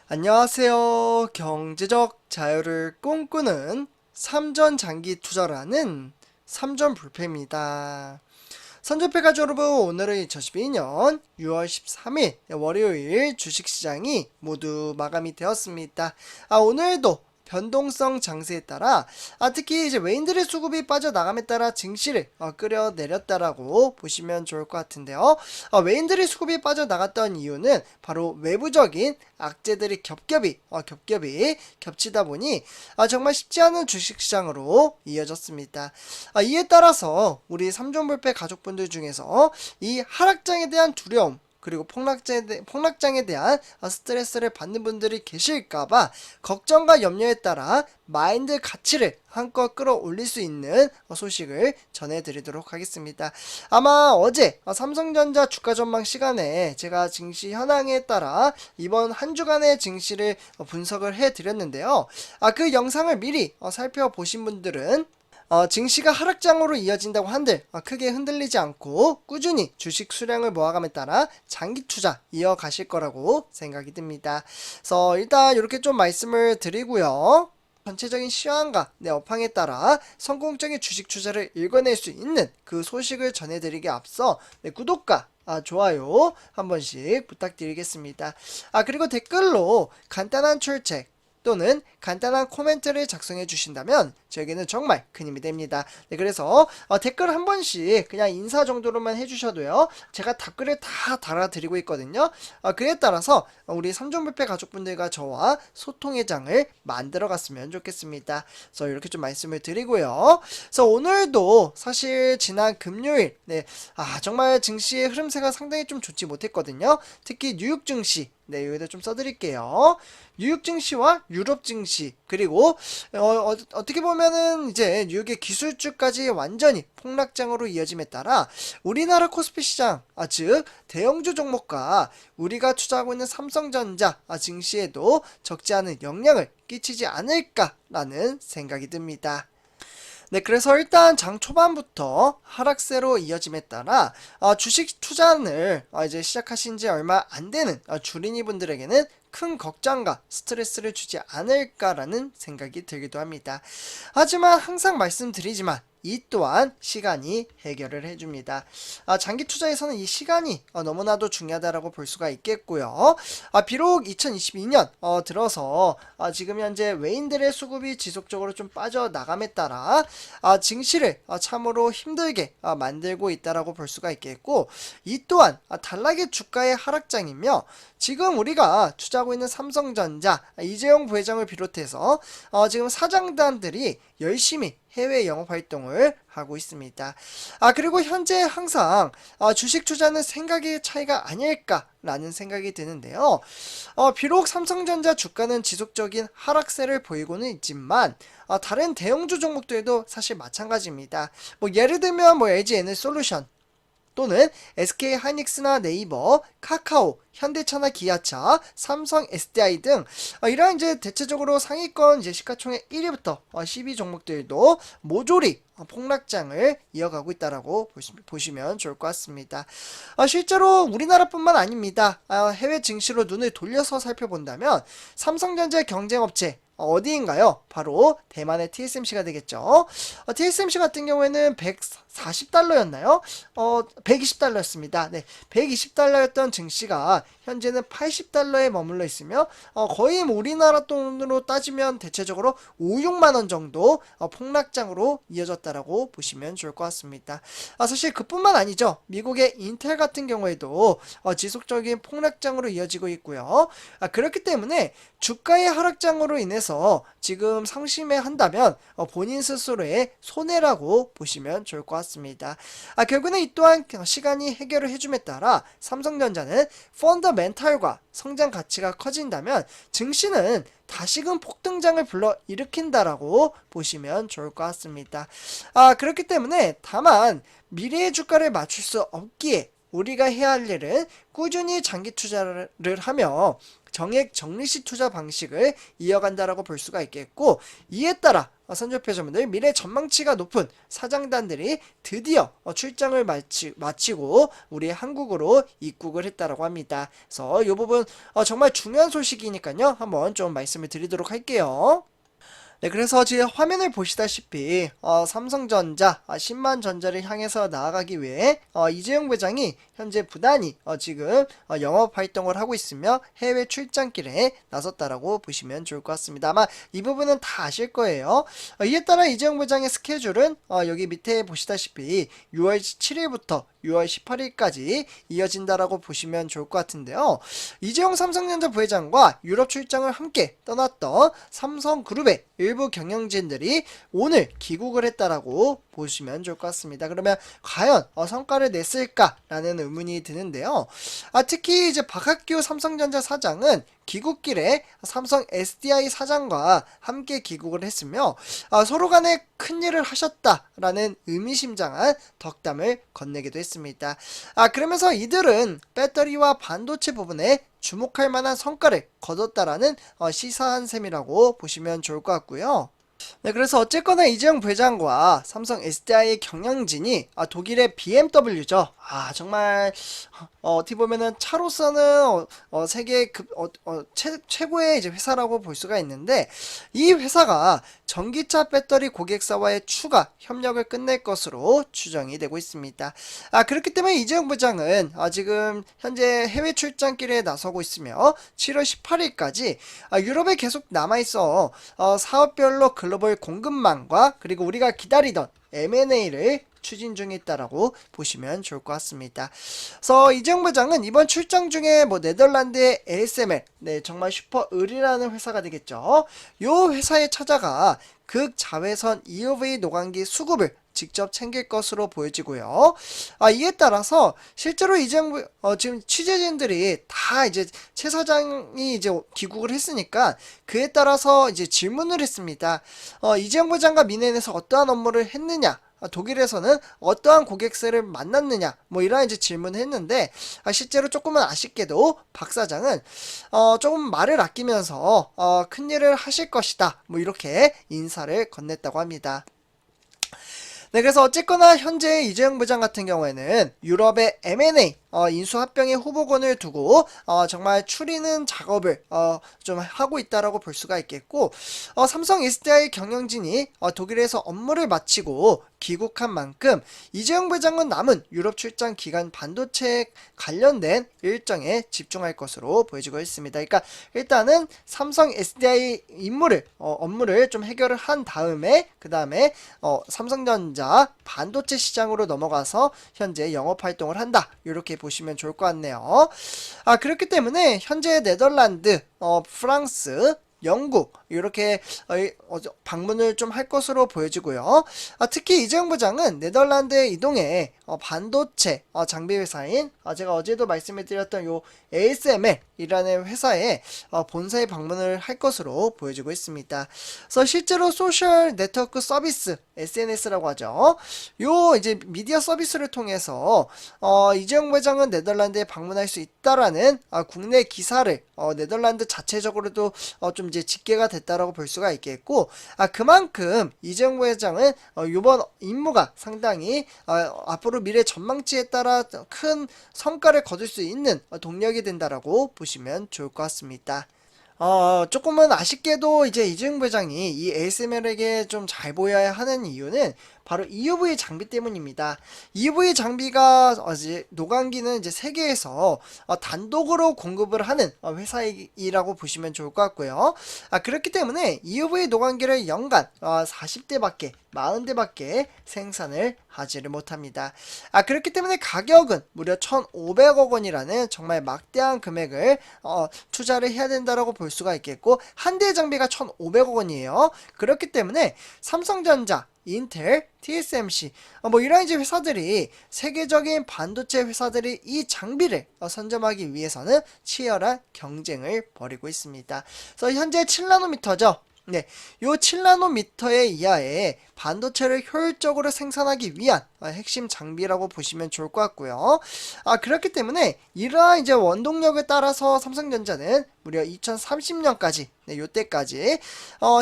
안녕하세요. 경제적 자유를 꿈꾸는 삼전 장기 투자를 하는 삼전 불패입니다. 선전패 가족 여러분, 오늘은 2012년 6월 13일 월요일 주식시장이 모두 마감이 되었습니다. 오늘도 변동성 장세에 따라 특히 이제 외인들의 수급이 빠져나감에 따라 증시를 끌어내렸다라고 보시면 좋을 것 같은데요. 외인들의 수급이 빠져나갔던 이유는 바로 외부적인 악재들이 겹겹이 겹치다 보니 정말 쉽지 않은 주식시장으로 이어졌습니다. 이에 따라서 우리 삼존불패 가족분들 중에서 이 하락장에 대한 두려움 그리고 폭락장에 대한 스트레스를 받는 분들이 계실까봐 걱정과 염려에 따라 마인드 가치를 한껏 끌어올릴 수 있는 소식을 전해드리도록 하겠습니다. 아마 어제 삼성전자 주가 전망 시간에 제가 증시 현황에 따라 이번 한 주간의 증시를 분석을 해드렸는데요. 그 영상을 미리 살펴보신 분들은 증시가 하락장으로 이어진다고 한들 크게 흔들리지 않고 꾸준히 주식 수량을 모아감에 따라 장기 투자 이어가실 거라고 생각이 듭니다. 그래서 일단 이렇게 좀 말씀을 드리고요. 전체적인 시황과 업황에 따라 성공적인 주식 투자를 읽어낼 수 있는 그 소식을 전해드리기에 앞서 구독과 좋아요 한 번씩 부탁드리겠습니다. 그리고 댓글로 간단한 출첵 또는 간단한 코멘트를 작성해 주신다면 저에게는 정말 큰 힘이 됩니다. 그래서 댓글 한 번씩 그냥 인사 정도로만 해주셔도요, 제가 답글을 다 달아드리고 있거든요. 그에 따라서 우리 삼존불패 가족분들과 저와 소통의 장을 만들어 갔으면 좋겠습니다. 그래서 이렇게 좀 말씀을 드리고요. 그래서 오늘도 사실 지난 금요일 정말 증시의 흐름세가 상당히 좀 좋지 못했거든요. 특히 뉴욕 증시 여기다 좀 써드릴게요. 뉴욕 증시와 유럽 증시 그리고 어떻게 보면은 이제 뉴욕의 기술주까지 완전히 폭락장으로 이어짐에 따라 우리나라 코스피 시장 즉 대형주 종목과 우리가 투자하고 있는 삼성전자 증시에도 적지 않은 영향을 끼치지 않을까라는 생각이 듭니다. 그래서 일단 장 초반부터 하락세로 이어짐에 따라 주식 투자를 이제 시작하신 지 얼마 안 되는 주린이 분들에게는 큰 걱정과 스트레스를 주지 않을까라는 생각이 들기도 합니다. 하지만 항상 말씀드리지만 이 또한 시간이 해결을 해줍니다. 장기 투자에서는 이 시간이 너무나도 중요하다고 볼 수가 있겠고요. 비록 2022년 들어서 지금 현재 외인들의 수급이 지속적으로 좀 빠져나감에 따라 증시를 참으로 힘들게 만들고 있다고 볼 수가 있겠고, 이 또한 단락의 주가의 하락장이며 지금 우리가 투자하고 있는 삼성전자 이재용 부회장을 비롯해서 지금 사장단들이 열심히 해외 영업 활동을 하고 있습니다. 그리고 현재 항상 주식 투자는 생각의 차이가 아닐까라는 생각이 드는데요. 비록 삼성전자 주가는 지속적인 하락세를 보이고는 있지만 다른 대형주 종목들도 사실 마찬가지입니다. 예를 들면 LG 에너지솔루션 또는 SK 하이닉스나 네이버, 카카오, 현대차나 기아차, 삼성 SDI 등 이러한 이제 대체적으로 상위권 이제 시가총액 1위부터 10위 종목들도 모조리 폭락장을 이어가고 있다라고 보시면 좋을 것 같습니다. 실제로 우리나라뿐만 아닙니다. 해외 증시로 눈을 돌려서 살펴본다면 삼성전자 경쟁업체 어디인가요? 바로 대만의 TSMC가 되겠죠. TSMC 같은 경우에는 140달러였나요? 120달러였습니다. 120달러였던 증시가 현재는 80달러에 머물러 있으며 거의 우리나라 돈으로 따지면 대체적으로 5, 6만원 정도 폭락장으로 이어졌다라고 보시면 좋을 것 같습니다. 사실 그뿐만 아니죠. 미국의 인텔 같은 경우에도 지속적인 폭락장으로 이어지고 있고요. 그렇기 때문에 주가의 하락장으로 인해서 지금 상심해 한다면 본인 스스로의 손해라고 보시면 좋을 것 같습니다. 결국은 이 또한 시간이 해결을 해줌에 따라 삼성전자는 펀더멘탈과 성장 가치가 커진다면 증시는 다시금 폭등장을 불러일으킨다라고 보시면 좋을 것 같습니다. 그렇기 때문에 다만 미래의 주가를 맞출 수 없기에 우리가 해야 할 일은 꾸준히 장기 투자를 하며 정액 적리식 투자 방식을 이어간다라고 볼 수가 있겠고, 이에 따라 선조표자분들 미래 전망치가 높은 사장단들이 드디어 출장을 마치고 우리 한국으로 입국을 했다라고 합니다. 그래서 이 부분 정말 중요한 소식이니까요. 한번 좀 말씀을 드리도록 할게요. 네, 그래서 지금 화면을 보시다시피 삼성전자 10만 전자를 향해서 나아가기 위해 이재용 부장이 현재 부단히 지금 영업 활동을 하고 있으며 해외 출장길에 나섰다라고 보시면 좋을 것 같습니다. 아마 이 부분은 다 아실 거예요. 이에 따라 이재용 부장의 스케줄은 여기 밑에 보시다시피 6월 7일부터 6월 18일까지 이어진다라고 보시면 좋을 것 같은데요. 이재용 삼성전자 부회장과 유럽 출장을 함께 떠났던 삼성그룹의 일부 경영진들이 오늘 귀국을 했다라고 보시면 좋을 것 같습니다. 그러면 과연 성과를 냈을까라는 의문이 드는데요. 특히 이제 박학규 삼성전자 사장은 귀국길에 삼성 SDI 사장과 함께 귀국을 했으며 서로 간에 큰일을 하셨다라는 의미심장한 덕담을 건네기도 했습니다. 그러면서 이들은 배터리와 반도체 부분에 주목할 만한 성과를 거뒀다라는 시사한 셈이라고 보시면 좋을 것 같고요. 네, 그래서 어쨌거나 이재용 부회장과 삼성 SDI의 경영진이 독일의 BMW죠. 정말 어떻게 보면은 차로서는 세계 최고의 이제 회사라고 볼 수가 있는데, 이 회사가 전기차 배터리 고객사와의 추가 협력을 끝낼 것으로 추정이 되고 있습니다. 그렇기 때문에 이재용 부장은 지금 현재 해외 출장길에 나서고 있으며 7월 18일까지 유럽에 계속 남아있어 사업별로 글로벌 공급망과 그리고 우리가 기다리던 M&A를 추진 중에 있다라고 보시면 좋을 것 같습니다. 그래서 이재용 부장은 이번 출장 중에 네덜란드의 ASML, 네, 정말 슈퍼을이라는 회사가 되겠죠. 이 회사에 찾아가 극자외선 EUV 노광기 수급을 직접 챙길 것으로 보여지고요. 이에 따라서 실제로 이재용 지금 취재진들이 다 이제 최 사장이 이제 귀국을 했으니까 그에 따라서 이제 질문을 했습니다. 이재용 부장과 미넨에서 어떠한 업무를 했느냐? 독일에서는 어떠한 고객사를 만났느냐, 뭐 이런 이제 질문을 했는데, 실제로 조금은 아쉽게도 박 사장은 조금 말을 아끼면서 큰일을 하실 것이다, 뭐 이렇게 인사를 건넸다고 합니다. 네, 그래서 어쨌거나 현재 이재용 부장 같은 경우에는 유럽의 M&A 인수합병의 후보군을 두고 정말 추리는 작업을 좀 하고 있다라고 볼 수가 있겠고, 삼성 SDI 경영진이 독일에서 업무를 마치고 귀국한 만큼 이재용 부장은 남은 유럽 출장 기간 반도체 관련된 일정에 집중할 것으로 보여지고 있습니다. 그러니까 일단은 삼성 SDI 업무를 좀 해결을 한 다음에 그 다음에 삼성전자 반도체 시장으로 넘어가서 현재 영업 활동을 한다, 이렇게 보시면 좋을 것 같네요. 그렇기 때문에 현재 네덜란드, 프랑스, 영국 이렇게 방문을 좀 할 것으로 보여지고요. 특히 이재용 부장은 네덜란드에 이동해 반도체 장비 회사인 제가 어제도 말씀을 드렸던 요 ASML이라는 회사에 본사에 방문을 할 것으로 보여지고 있습니다. 그래서 실제로 소셜 네트워크 서비스 SNS라고 하죠. 요 이제 미디어 서비스를 통해서 이재용 부장은 네덜란드에 방문할 수 있다라는 국내 기사를 네덜란드 자체적으로도 좀 이제 집계가 됐다라고 볼 수가 있겠고, 그만큼 이재용 부회장은 이번 임무가 상당히 앞으로 미래 전망치에 따라 큰 성과를 거둘 수 있는 동력이 된다라고 보시면 좋을 것 같습니다. 조금은 아쉽게도 이제 이재용 부회장이 이 ASML에게 좀 잘 보여야 하는 이유는 바로 EUV 장비 때문입니다. EUV 장비가 이제 노광기는 이제 세계에서 단독으로 공급을 하는 회사이라고 보시면 좋을 것 같고요. 그렇기 때문에 EUV 노광기를 연간 40대밖에 40대밖에 생산을 하지를 못합니다. 그렇기 때문에 가격은 무려 1,500억 원이라는 정말 막대한 금액을 투자를 해야 된다라고 볼 수가 있겠고, 한 대의 장비가 1,500억 원이에요. 그렇기 때문에 삼성전자, 인텔, TSMC 뭐 이런 이제 회사들이, 세계적인 반도체 회사들이 이 장비를 선점하기 위해서는 치열한 경쟁을 벌이고 있습니다. 그래서 현재 7나노미터죠. 네, 요 7나노미터의 이하의 반도체를 효율적으로 생산하기 위한 핵심 장비라고 보시면 좋을 것 같고요. 그렇기 때문에 이러한 이제 원동력을 따라서 삼성전자는 무려 2030년까지 요때까지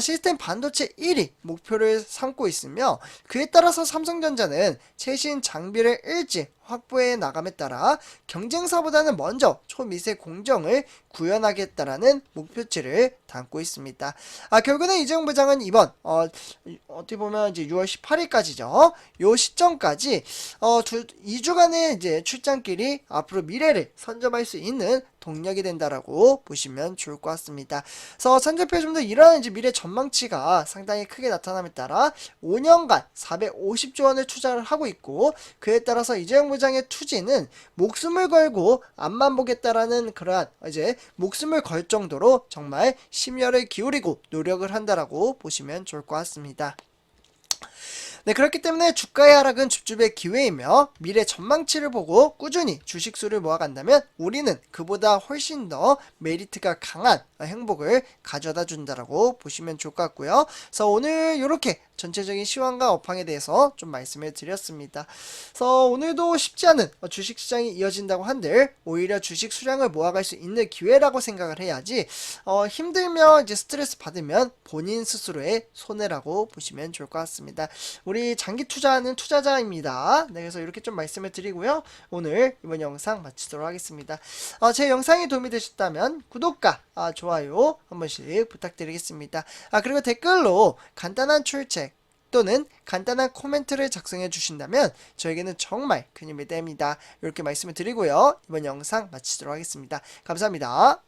시스템 반도체 1위 목표를 삼고 있으며 그에 따라서 삼성전자는 최신 장비를 일찍 확보해 나감에 따라 경쟁사보다는 먼저 초미세 공정을 구현하겠다라는 목표치를 담고 있습니다. 결국은 이재용 부장은 이번 어떻게 보면 이제 6월 18일까지죠. 요 시점까지 2주간의 이제 출장길이 앞으로 미래를 선점할 수 있는 동력이 된다라고 보시면 좋을 것 같습니다. 그래서 선제표에 좀 더 이런 이제 미래 전망치가 상당히 크게 나타남에 따라 5년간 450조 원을 투자를 하고 있고 그에 따라서 이재용 부장의 투지는 목숨을 걸고 앞만 보겠다라는 그러한 이제 목숨을 걸 정도로 정말 심혈을 기울이고 노력을 한다라고 보시면 좋을 것 같습니다. 네, 그렇기 때문에 주가의 하락은 줍줍의 기회이며 미래 전망치를 보고 꾸준히 주식수를 모아간다면 우리는 그보다 훨씬 더 메리트가 강한 행복을 가져다 준다라고 보시면 좋을 것 같고요. 그래서 오늘 이렇게 전체적인 시황과 업황에 대해서 좀 말씀을 드렸습니다. 그래서 오늘도 쉽지 않은 주식시장이 이어진다고 한들 오히려 주식 수량을 모아갈 수 있는 기회라고 생각을 해야지 힘들면 이제 스트레스 받으면 본인 스스로의 손해라고 보시면 좋을 것 같습니다. 우리 장기 투자하는 투자자입니다. 네, 그래서 이렇게 좀 말씀을 드리고요. 오늘 이번 영상 마치도록 하겠습니다. 제 영상이 도움이 되셨다면 구독과 좋아요 한 번씩 부탁드리겠습니다. 그리고 댓글로 간단한 출첵 또는 간단한 코멘트를 작성해 주신다면 저에게는 정말 큰 힘이 됩니다. 이렇게 말씀을 드리고요. 이번 영상 마치도록 하겠습니다. 감사합니다.